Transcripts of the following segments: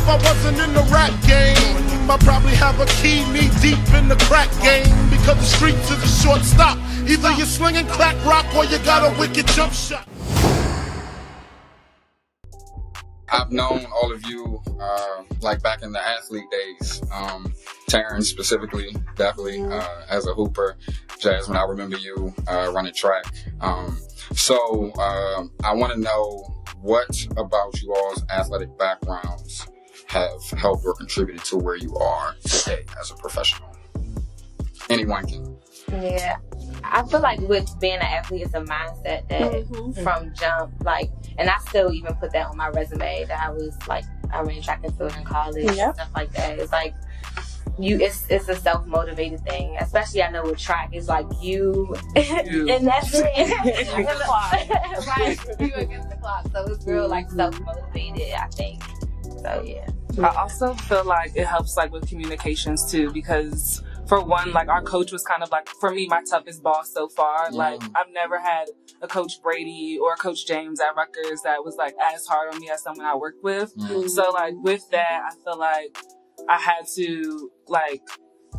I wasn't in the rap game, I'd probably have a key knee deep in the crack game. Because the streets is a short stop. Either you're slinging crack rock or you got a wicked jump shot. I've known all of you, like back in the athlete days. Taryn specifically, definitely, as a hooper. Jasmine, I remember you running track. So I want to know what about you all's athletic backgrounds have helped or contributed to where you are today as a professional. Anyone can. Yeah. I feel like with being an athlete, it's a mindset that from jump, like, and I still even put that on my resume that I ran track and field in college and stuff like that. It's like, it's a self-motivated thing, especially I know with track, it's like you. And that's it. Against the clock. Right, you against the clock. So it's real like self-motivated, I think. So yeah. I also feel like it helps like with communications too, because for one, like our coach was kind of like, for me, my toughest boss so far. Like I've never had a Coach Brady or a Coach James at Rutgers that was like as hard on me as someone I worked with. So like with that, I feel like I had to like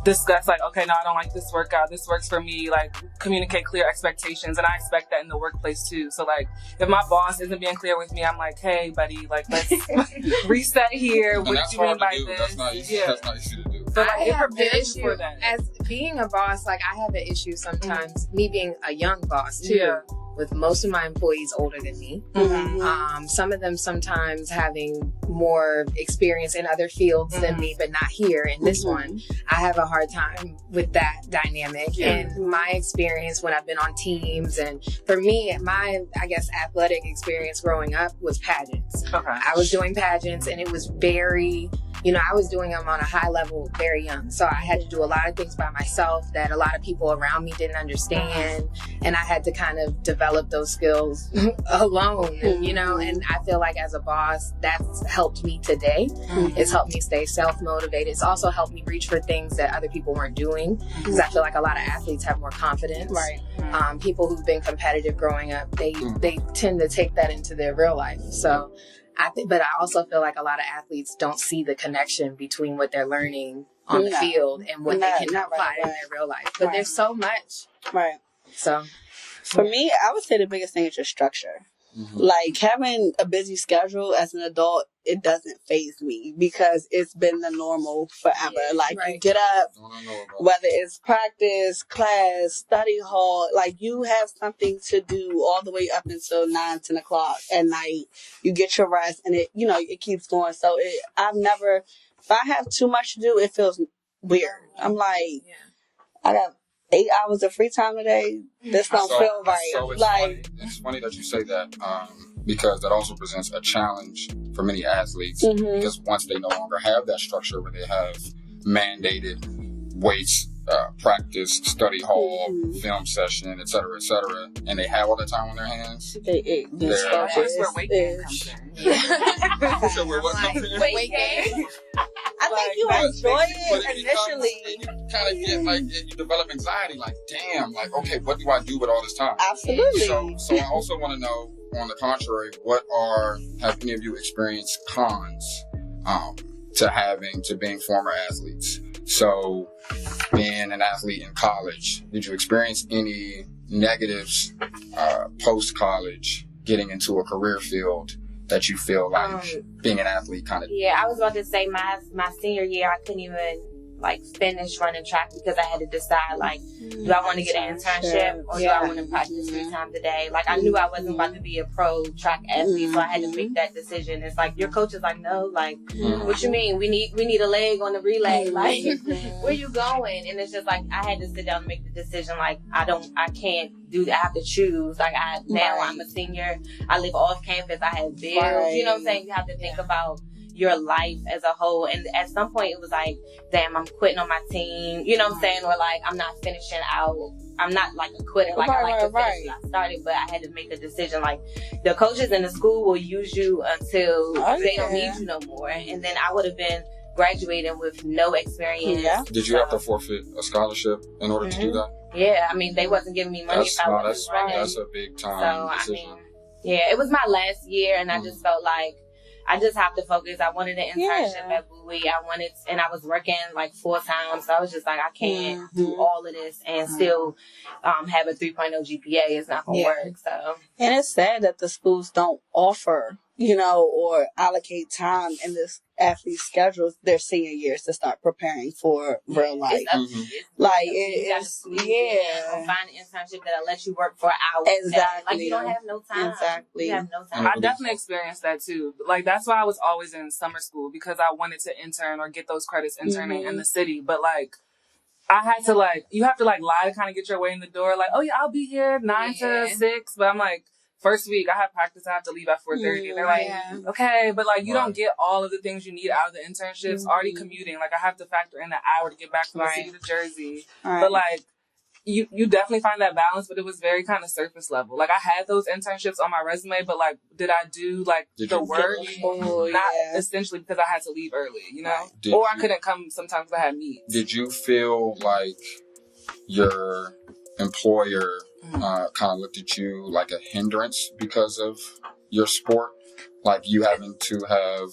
discuss like, okay, no, I don't like this workout. This works for me. Like communicate clear expectations. And I expect that in the workplace too. So like if my boss isn't being clear with me, I'm like, hey buddy, like let's reset here. And what that's do you mean by do. this? That's not easy. That's not easy to do. But like, I have the issue for that. as being a boss. Like I have an issue sometimes, me being a young boss too, with most of my employees older than me. Some of them sometimes having more experience in other fields than me, but not here in this one. I have a hard time with that dynamic. And my experience when I've been on teams, and for me, my, I guess, athletic experience growing up was pageants. I was doing pageants, and it was very, I was doing them on a high level very young. So I had to do a lot of things by myself that a lot of people around me didn't understand. And I had to kind of develop those skills alone, and I feel like as a boss, that's helped me today. It's helped me stay self-motivated. It's also helped me reach for things that other people weren't doing, because I feel like a lot of athletes have more confidence. People who've been competitive growing up, they tend to take that into their real life. So but I also feel like a lot of athletes don't see the connection between what they're learning on the field and what they can apply in their real life. But there's so much. So for me, I would say the biggest thing is just structure. Like having a busy schedule as an adult, it doesn't faze me because it's been the normal forever. You get up, whether it's practice, class, study hall, like you have something to do all the way up until 9-10 o'clock at night. You get your rest, and it keeps going. So if I have too much to do, it feels weird. I'm like, I got 8 hours of free time today. This don't feel right. So it's funny that you say that, because that also presents a challenge for many athletes. Because once they no longer have that structure where they have mandated weights, practice, study hall, film session, et cetera, and they have all the time on their hands. That's where weight gain comes in. So where what comes in? weight gain. I think you enjoy it initially. You kind of get like, you develop anxiety, like, damn, like, okay, what do I do with all this time? Absolutely. So I also want to know, on the contrary, have any of you experienced cons to being former athletes? So being an athlete in college, did you experience any negatives post-college getting into a career field that you feel like being an athlete kind of... Yeah, I was about to say my senior year, I couldn't even finish running track because I had to decide do I want to get an internship or do I want to practice 3 times a day? I knew I wasn't about to be a pro track athlete, so I had to make that decision. It's your coach is no, what you mean? We need a leg on the relay. Where you going? And it's just I had to sit down and make the decision. I can't do that. I have to choose. Now I'm a senior. I live off campus. I have bills. You know what I'm saying? You have to think about your life as a whole. And at some point it was damn, I'm quitting on my team. You know what I'm saying? Or I'm not finishing out. I'm not a quitter. I like to finish what I started, but I had to make a decision. The coaches in the school will use you until they don't need you no more. And then I would have been graduating with no experience. Did you have to forfeit a scholarship in order to do that? Yeah, they wasn't giving me money if I wasn't running. That's a big time decision. it was my last year, and I just felt I just have to focus. I wanted an internship at Bowie. And I was working like full time. So I was just like, I can't do all of this and still have a 3.0 GPA. It's not going to work. So. And it's sad that the schools don't offer, or allocate time in this athlete's schedules their senior years to start preparing for real life. It's find an internship that'll let you work for hours. Exactly. Like, you don't have no time. Exactly. You have no time. I definitely experienced that too. Like, that's why I was always in summer school, because I wanted to intern or get those credits interning in the city. But like, I had to you have to lie to kind of get your way in the door. Like, oh yeah, I'll be here 9 to 6. But I'm like, first week I have practice, I have to leave at 4:30. And they're like, okay, but like, you don't get all of the things you need out of the internships. Already commuting, like, I have to factor in the hour to get back from the city to Jersey. But like, you definitely find that balance, but it was very kind of surface level. Like, I had those internships on my resume, but like, did I do the work? Not essentially because I had to leave early, or I couldn't come sometimes I had meets. Did you feel like your employer kind of looked at you like a hindrance because of your sport? Like, you having to have,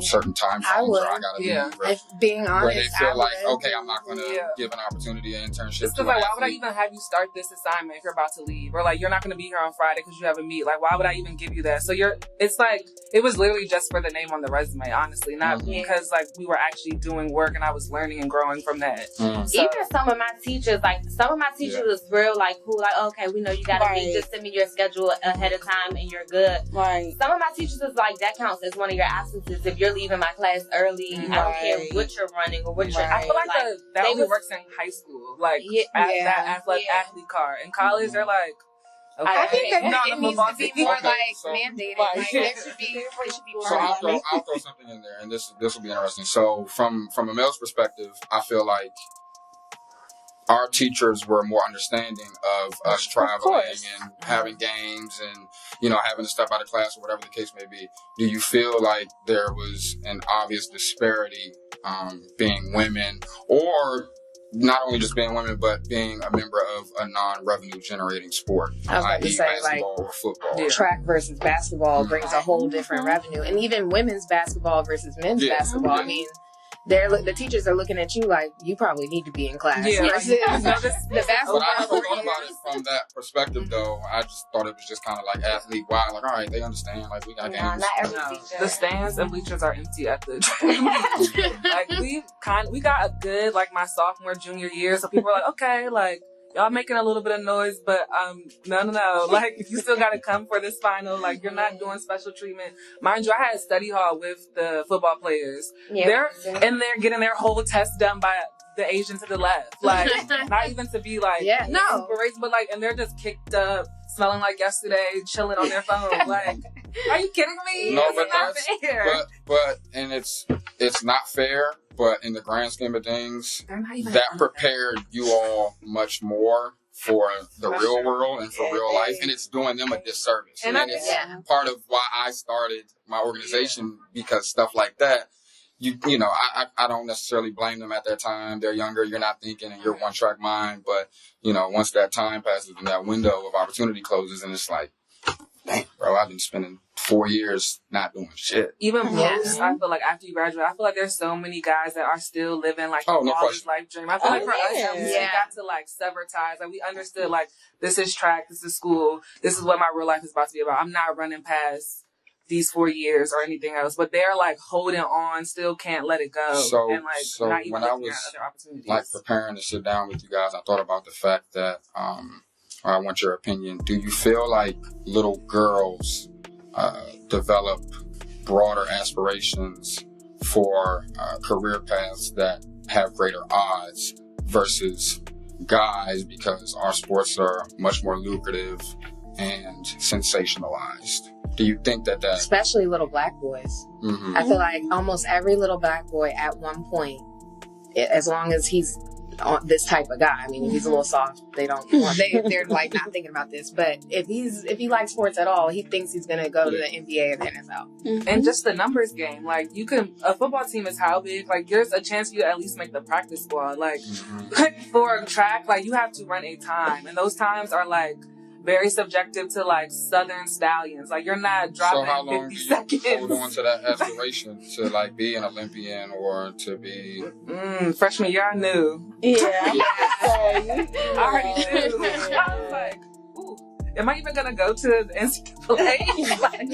certain time frames where I gotta leave. If being honest, where they feel like, okay, I'm not gonna give an opportunity an internship. It's because, like, why would I even have you start this assignment if you're about to leave? Or like, you're not gonna be here on Friday because you have a meet. Like, why would I even give you that? So it's like, it was literally just for the name on the resume, honestly. Not because like we were actually doing work and I was learning and growing from that. So, even some of my teachers was real like cool, like, okay, we know you gotta meet, just send me your schedule ahead of time and you're good. Some of my teachers was like, that counts as one of your absences if you're leaving my class early. I don't care what you're running or what you're. I feel like that only works in high school, like that athlete car. In college, they're like, okay. I think that it needs to be more mandated. So I'll throw something in there, and this will be interesting. So from a male's perspective, I feel like our teachers were more understanding of us traveling and having games and, having to step out of class or whatever the case may be. Do you feel like there was an obvious disparity being women, or not only just being women, but being a member of a non-revenue generating sport? I was about to say, basketball or football. Track versus basketball brings a whole different revenue. And even women's basketball versus men's basketball. I mean, the teachers are looking at you like, you probably need to be in class. The basketball. But I never thought about it from that perspective, though. I just thought it was just kind of like athlete-wide. Like, all right, they understand. Like, we got games. The stands and bleachers are empty at the like, we got a good, like, my sophomore, junior year. So people were like, okay, like, y'all making a little bit of noise, but no. Like, you still gotta come for this final. Like, you're not doing special treatment. Mind you, I had study hall with the football players. They're in there getting their whole test done by the Asian to the left. Like, not even to be like, inspiration, but like, and they're just kicked up, smelling like yesterday, chilling on their phone. Like, are you kidding me? No, but not fair. But and it's not fair. But in the grand scheme of things, that prepared you all much more for the real world and for real life, and it's doing them a disservice. And it's part of why I started my organization, because stuff like that, I don't necessarily blame them at that time. They're younger, you're not thinking, and you're one track mind. But once that time passes and that window of opportunity closes, and it's like, dang, bro, I've been spending 4 years not doing shit. Even post, I feel like after you graduate, I feel like there's so many guys that are still living like a college life dream. I feel like for us, we got to like sever ties. Like, we understood, like, this is track, this is school, this is what my real life is about to be about. I'm not running past these 4 years or anything else, but they're like holding on, still can't let it go. So not even when I was other opportunities. Like preparing to sit down with you guys, I thought about the fact that I want your opinion. Do you feel like little girls develop broader aspirations for career paths that have greater odds versus guys, because our sports are much more lucrative and sensationalized? Do you think that especially little black boys? I feel like almost every little black boy at one point, as long as he's this type of guy. I mean, if he's a little soft, they're like not thinking about this. But if he likes sports at all, he thinks he's gonna go to the NBA or the NFL. And just the numbers game, like, a football team is how big? Like, there's a chance you at least make the practice squad. Like for track, like, you have to run a time, and those times are like very subjective to like Southern stallions. Like you're not dropping So how long 50 do you seconds. hold on to that aspiration to like be an Olympian or to be? Freshman year, I knew. Yeah. I already knew. I was like, ooh, am I even gonna go to the NCAA? Like,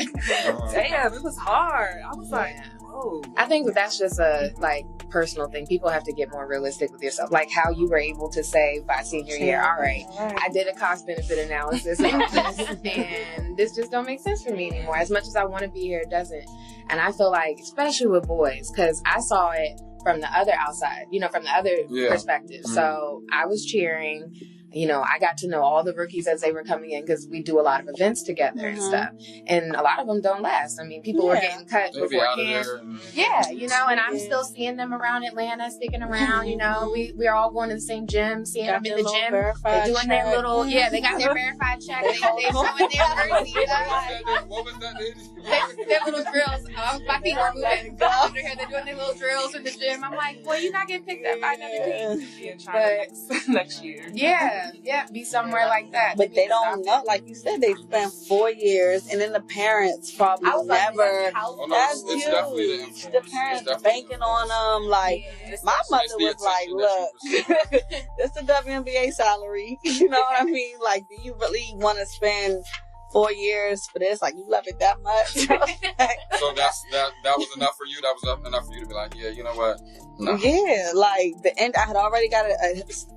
damn, it was hard. I was like, whoa. I think that's just a like personal thing. People have to get more realistic with yourself. Like how you were able to say by senior year, all right, I did a cost benefit analysis and this just don't make sense for me anymore. As much as I want to be here, it doesn't. And I feel like, especially with boys, because I saw it from the other outside, from the other perspective. Mm-hmm. So I was cheering. I got to know all the rookies as they were coming in because we do a lot of events together and stuff. And a lot of them don't last. I mean, people were getting cut beforehand. And I'm still seeing them around Atlanta, sticking around. We're all going to the same gym, seeing them in the gym. They're doing their little, they got their verified check. They showing their jersey. What was that, lady? Their little drills. My feet were moving. They're doing their little drills in the gym. I'm like, well, you're not getting picked up by another team. But next year. Yeah, be somewhere like that. But they don't know, like you said, they spent 4 years, and then the parents probably never. That's huge. The parents banking on them. Like my mother was like, "Look, it's a WNBA salary. You know what I mean? Like, do you really want to spend 4 years for this? Like, you love it that much?" So that was enough for you. That was enough for you to be like, yeah, you know what? No. Yeah, like the end. I had already got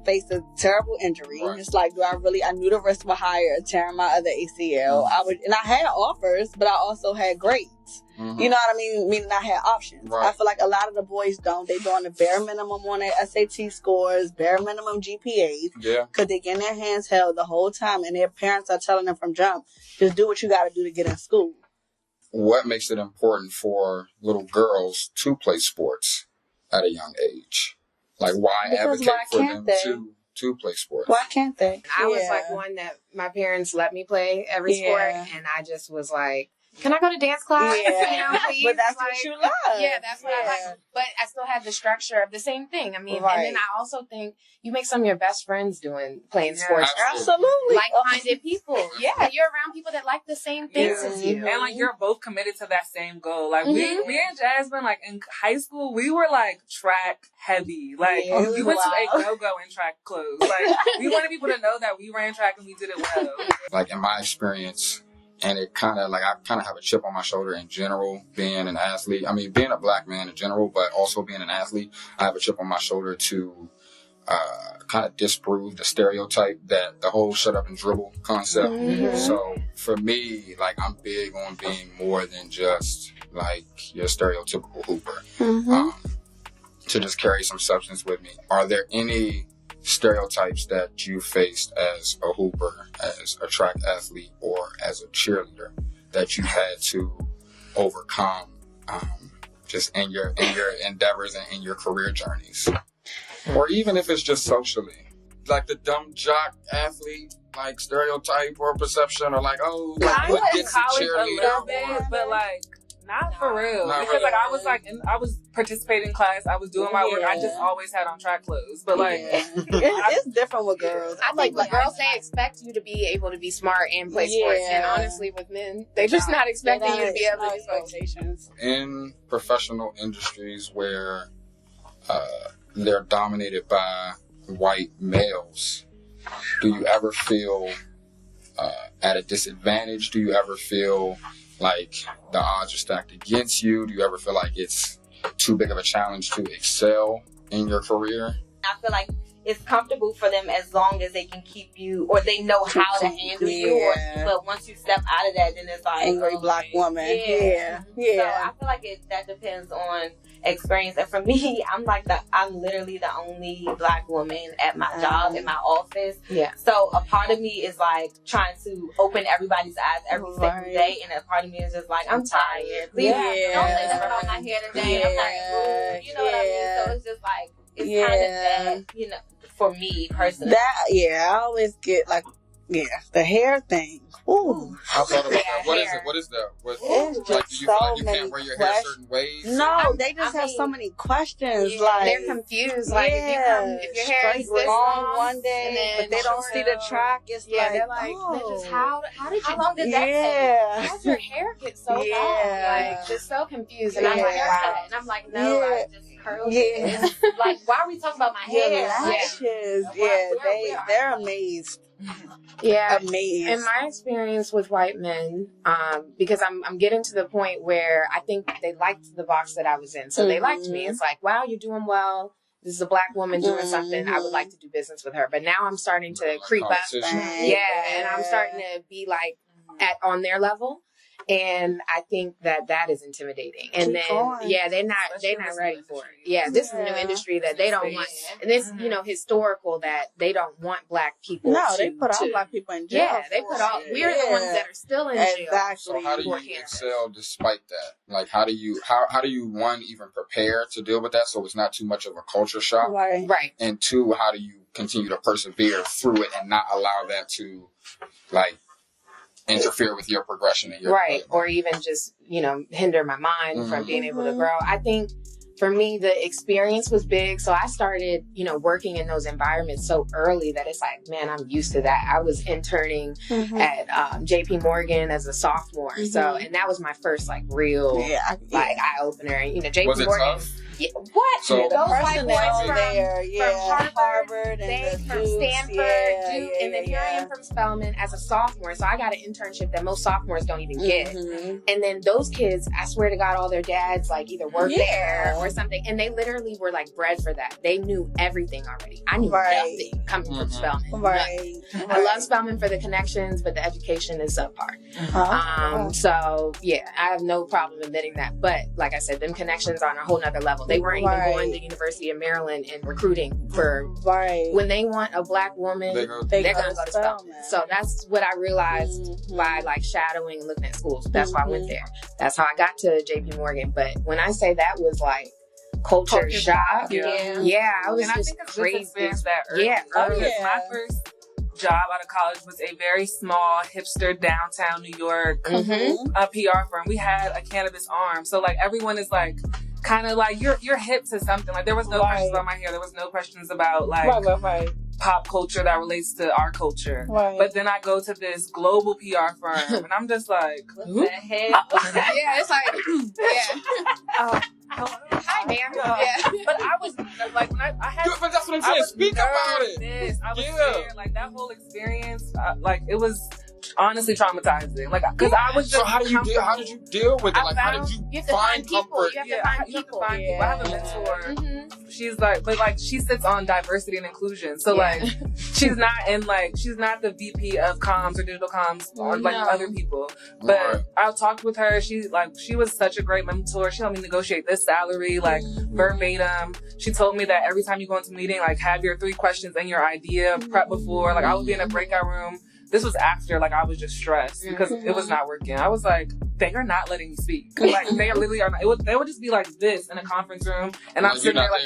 faced a terrible injury. Right. It's like, I knew the risk was higher tearing my other ACL. I had offers, but I also had grades. Mm-hmm. You know what I mean? Meaning I had options. Right. I feel like a lot of the boys don't. They doing the bare minimum on their SAT scores, bare minimum GPAs. Yeah. Because they getting their hands held the whole time, and their parents are telling them from jump, just do what you got to do to get in school. What makes it important for little girls to play sports at a young age? Like, why advocate for them to play sports? Why can't they? I was like one that my parents let me play every sport, and I just was like, can I go to dance class? Yeah. Please? But that's what you love. Yeah, that's what I like. But I still had the structure of the same thing. I mean, and then I also think you make some of your best friends playing sports. Absolutely. Like-minded people. Yeah, you're around people that like the same things as you. And like you're both committed to that same goal. Like me and Jasmine, like in high school, we were like track heavy. Like we went to a go-go in track clothes. Like we wanted people to know that we ran track and we did it well. Like in my experience, and it kind of like I kind of have a chip on my shoulder in general, being an athlete. I mean, being a black man in general, but also being an athlete, I have a chip on my shoulder to kind of disprove the stereotype that the whole shut up and dribble concept. Mm-hmm. So for me, like I'm big on being more than just like your stereotypical hooper. Mm-hmm. To just carry some substance with me. Are there any stereotypes that you faced as a hooper, as a track athlete, or as a cheerleader that you had to overcome just in your endeavors and in your career journeys? Or even if it's just socially, like the dumb jock athlete like stereotype or perception, or like, oh, like what gets a cheerleader, a little bit, but like not for real. Not because really. Like I was participating in class, I was doing my work. I just always had on track clothes. But like it's different with girls. I think with girls, they expect you to be able to be smart and play sports. And honestly, with men, they're just not expecting you to be able to do expectations. In professional industries where they're dominated by white males, do you ever feel at a disadvantage? Do you ever feel like the odds are stacked against you? Do you ever feel like it's too big of a challenge to excel in your career? I feel like it's comfortable for them as long as they can keep you, or they know how to handle you. But once you step out of that, then it's like angry black woman. Yeah. So I feel like that depends on experience. And for me, I'm literally the only black woman at my job, in my office. Yeah. So a part of me is like trying to open everybody's eyes every single day, and a part of me is just like, I'm tired. Please don't let them cut my hair today. I'm not moved. You know what I mean? So it's just like, it's kind of that, for me personally. I always get like, the hair thing. Ooh. I thought about that. What is it? What is that? Like, do you feel like you can't wear your hair certain ways? No, they just have so many questions. Like, they're confused. Like, if your hair is this long one day, but they don't see the track, it's they're like, how long did that take? How did your hair get so long? Like, just so confused. And I'm like, wow. And I'm like, no, I just curled it. Like, why are we talking about my hair? Lashes. They're amazed. Yeah, amazed. In my experience with white men, because I'm getting to the point where I think they liked the box that I was in, so they liked me. It's like, wow, you're doing well. This is a black woman doing something. I would like to do business with her. But now I'm starting to creep up. And I'm starting to be like on their level. And I think that is intimidating. And they're not ready for it. Yeah, this is a new industry that they don't want. And this, historical that they don't want black people they put all black people in jail. Yeah, they put all, we're the ones that are still in jail. Exactly. So how do you excel despite that? Like, how do you one, even prepare to deal with that so it's not too much of a culture shock? Right. And two, how do you continue to persevere through it and not allow that to, like, interfere with your progression in your right, or even just hinder my mind from being able to grow. I think for me the experience was big, so I started working in those environments so early that it's like, man, I'm used to that. I was interning at JP Morgan as a sophomore, so and that was my first like real eye opener. And JP was it Morgan. Tough? Yeah, what? So those white boys from Harvard they from Stanford, Duke, and then here I am from Spelman as a sophomore. So I got an internship that most sophomores don't even get. And then those kids, I swear to God, all their dads like either worked there or something, and they literally were like bred for that. They knew everything already. I knew nothing coming from Spelman. I love Spelman for the connections, but the education is subpar. So yeah, I have no problem admitting that. But like I said, them connections are on a whole nother level. They weren't even going to University of Maryland and recruiting for when they want a black woman, they're gonna go to Spelman. So that's what I realized by like shadowing and looking at schools. That's why I went there. That's how I got to JP Morgan. But when I say that was like culture shock, I was just crazy. My first job out of college was a very small hipster downtown New York a PR firm. We had a cannabis arm, so like everyone is like kind of like you're hip to something. Like there was no questions about my hair. There was no questions about like pop culture that relates to our culture. But then I go to this global PR firm and I'm just like, what the heck? It's like hi ma'am. But I was like, when I had, but that's what I'm saying. Speak about it. I was scared. Like that whole experience, like it was honestly traumatizing. Like, because I was just. So how did you deal with it? Like, how did you find comfort? You have to find people. I have a mentor. She's like, but like, she sits on diversity and inclusion. So like, she's not the VP of comms or digital comms or like other people. But I talked with her. She was such a great mentor. She helped me negotiate this salary, like verbatim. She told me that every time you go into a meeting, like have your 3 questions and your idea prep before. Like I would be in a breakout room. This was after, like, I was just stressed because it was not working. I was like, they are not letting me speak. Like, they literally are not. They would just be like this in a conference room. And I'm sitting there like,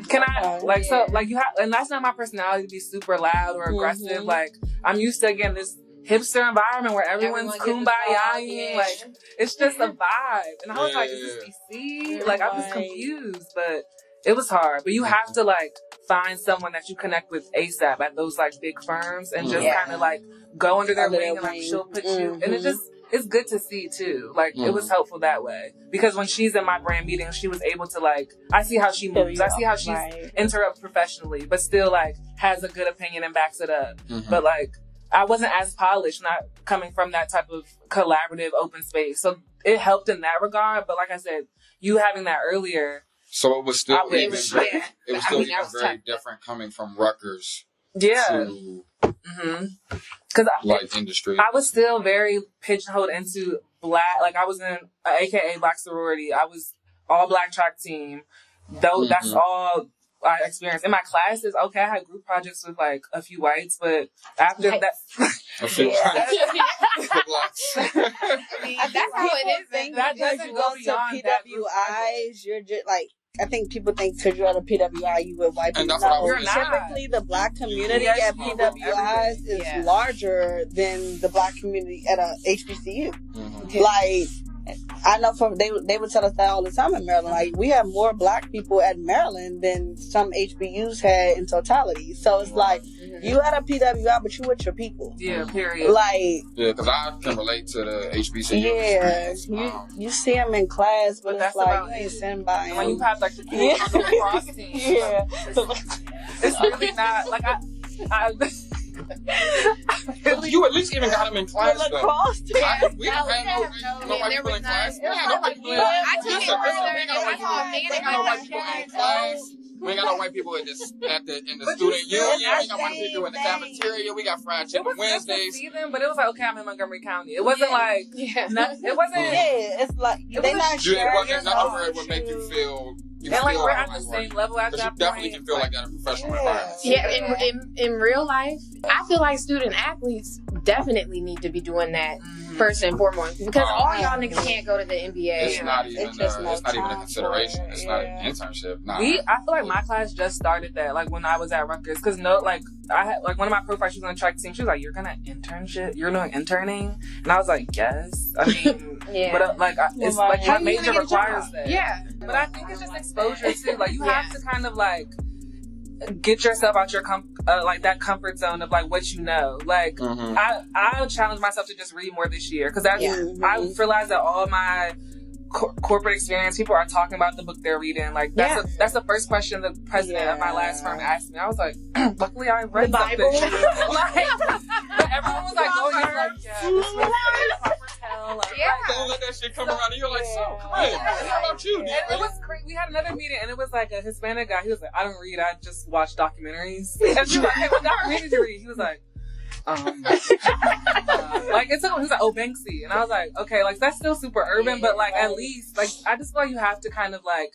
can I? Like, so, like, you have, and that's not my personality to be super loud or aggressive. Like, I'm used to, again, this hipster environment where everyone's kumbaya-ing. Like, it's just a vibe. And I was like, is this DC? Like, I was confused, but it was hard. But you have to, like, find someone that you connect with ASAP at those like big firms and just kind of like go under their wing and like she'll put you, and it's good to see too. Like it was helpful that way because when she's in my brand meeting, she was able to like, I see how she moves. I see how she's interrupts professionally, but still like has a good opinion and backs it up. But like, I wasn't as polished, not coming from that type of collaborative open space. So it helped in that regard. But like I said, you having that earlier, so it was still very different coming from Rutgers to like industry. I was still very pigeonholed into black. Like I was in AKA black sorority. I was all black track team. Though that's all I experienced in my classes. Okay, I had group projects with like a few whites, but after that, a few whites. That's how it is. That doesn't go beyond that. PWIs, you're just like. I think people think because you're at a PWI, you would white people. No, typically the black community at PWIs is larger than the black community at a HBCU. Mm-hmm. Like, I know they would tell us that all the time in Maryland. Like, we have more black people at Maryland than some HBUs had in totality. So it's like, you at a PWI, but you with your people. Yeah, period. Like, yeah, because I can relate to the HBCU. Yeah, you see them in class, but it's like, you ain't sitting by him. When you have like the cool on the lacrosse team. Yeah. It's really not, like, you at least even got them in class. The lacrosse team. We don't have no white people in class. Yeah, no white people in class. I took it further. We ain't got no white people in class. We ain't got no white people in the student union. We ain't got white people in the cafeteria. We got fried chicken Wednesdays. But it was like, okay, I'm in Montgomery County. It wasn't like, it wasn't. Yeah, it's like, they not sure. It wasn't nothing where it would make you feel. And like we're at the same level at that point. You definitely can feel like that in professional environments. Yeah, in real life, I feel like student athletes definitely need to be doing that first and foremost, because all y'all niggas can't go to the NBA. It's not even a consideration. It's not an internship. Nah. I feel like my class just started that, like when I was at Rutgers, because I had like one of my profiles. She was on the track team. She was like, "You're gonna internship? You're doing interning?" And I was like, "Yes." I mean, but it's like my major requires that. Yeah, but I think it's just exposure too. Like you have to kind of like get yourself out your like that comfort zone of like what you know. Like I challenge myself to just read more this year because I realized that all my corporate experience, people are talking about the book they're reading. Like that's the first question the president of my last firm asked me. I was like, luckily I read the Bible. Like, but everyone was like, "Oh, you're like, this was very proper tell." Like, don't let that shit come around. And you're like, "So, come on, how about you?" And it was crazy. We had another meeting, and it was like a Hispanic guy. He was like, "I don't read. I just watch documentaries." And she was like, "Hey, what documentary did you read?" He was like, like it took him. He was like, "Oh, Banksy," and I was like, "Okay, like that's still super urban, but like at least like I just feel like you have to kind of like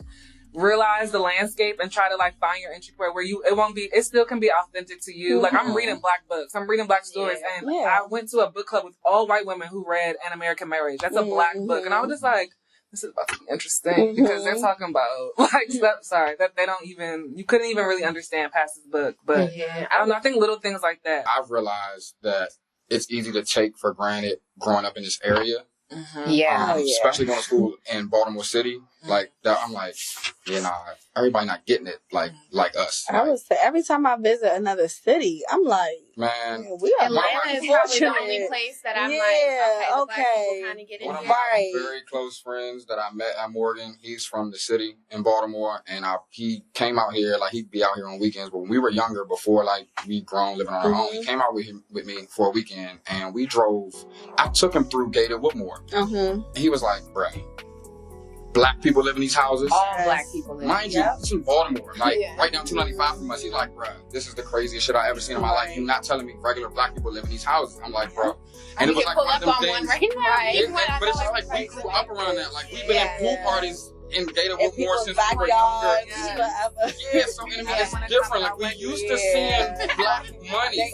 realize the landscape and try to like find your entry point where it still can be authentic to you." Like I'm reading black books, I'm reading black stories, and I went to a book club with all white women who read An American Marriage. That's a black book, and I was just like, this is about to be interesting because they're talking about like that they don't even, you couldn't even really understand past this book. But I don't know, I think little things like that. I've realized that it's easy to take for granted growing up in this area. Especially going to school in Baltimore City, like that. I'm like, everybody not getting it like us. I would say every time I visit another city, I'm like, man, Atlanta is probably the only place that I'm like, okay, kind of get one of my very close friends that I met at Morgan, he's from the city in Baltimore, and he came out here, like he'd be out here on weekends, but when we were younger, before like we grown living on our own, he came out with me for a weekend, and we drove. I took him through Gated Woodmore. And he was like, bruh, black people live in these houses. All black people live. Mind you, it's in Baltimore, like right down 295 from us. He's like, bruh, this is the craziest shit I ever seen in my life. You're not telling me regular black people live in these houses. I'm like, bro. And it was like one of them things. But it's just like we grew up around that. Like we've been in pool parties in Gator Woodmore since we were younger. So it's different. Like we used to seeing black money,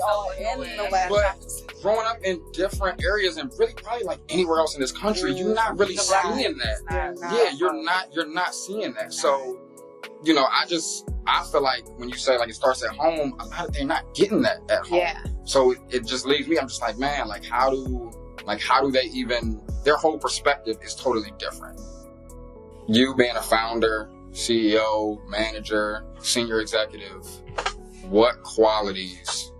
but growing up in different areas and really probably like anywhere else in this country, you're not really seeing that. You're not seeing that. So, I feel like when you say like it starts at home, a lot of they're not getting that at home. So it just leaves me. I'm just like, man, how do they even? Their whole perspective is totally different. You being a founder, CEO, manager, senior executive, what qualities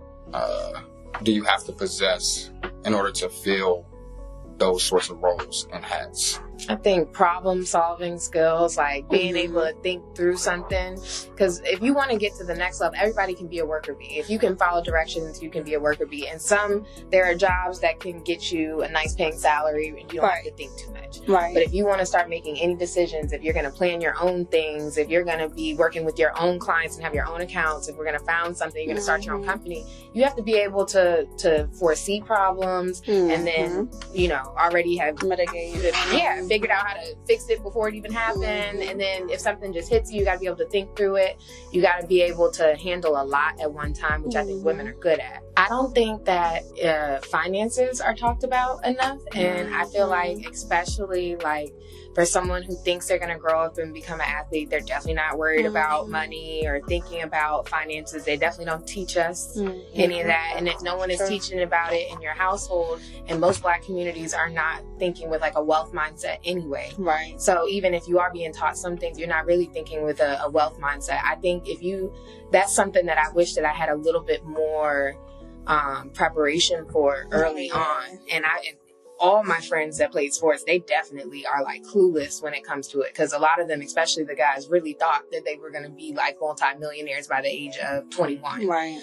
do you have to possess in order to fill those sorts of roles and hats? I think problem-solving skills, like being able to think through something. Because if you want to get to the next level, everybody can be a worker bee. If you can follow directions, you can be a worker bee. And there are jobs that can get you a nice paying salary and you don't have to think too much. But if you want to start making any decisions, if you're going to plan your own things, if you're going to be working with your own clients and have your own accounts, if we're going to found something, you're going to start your own company, you have to be able to foresee problems and then, already have mitigated. Figured out how to fix it before it even happened. And then if something just hits you, you got to be able to think through it. You got to be able to handle a lot at one time, which I think women are good at. I don't think that finances are talked about enough. And I feel like especially like for someone who thinks they're going to grow up and become an athlete, they're definitely not worried about money or thinking about finances. They definitely don't teach us any of that. And if no one is teaching about it in your household, and most Black communities are not thinking with like a wealth mindset anyway. Right. So even if you are being taught some things, you're not really thinking with a wealth mindset. I think that's something that I wish that I had a little bit more preparation for early on. And all my friends that played sports, they definitely are like clueless when it comes to it. Because a lot of them, especially the guys, really thought that they were going to be like multi-millionaires by the age of 21. Right.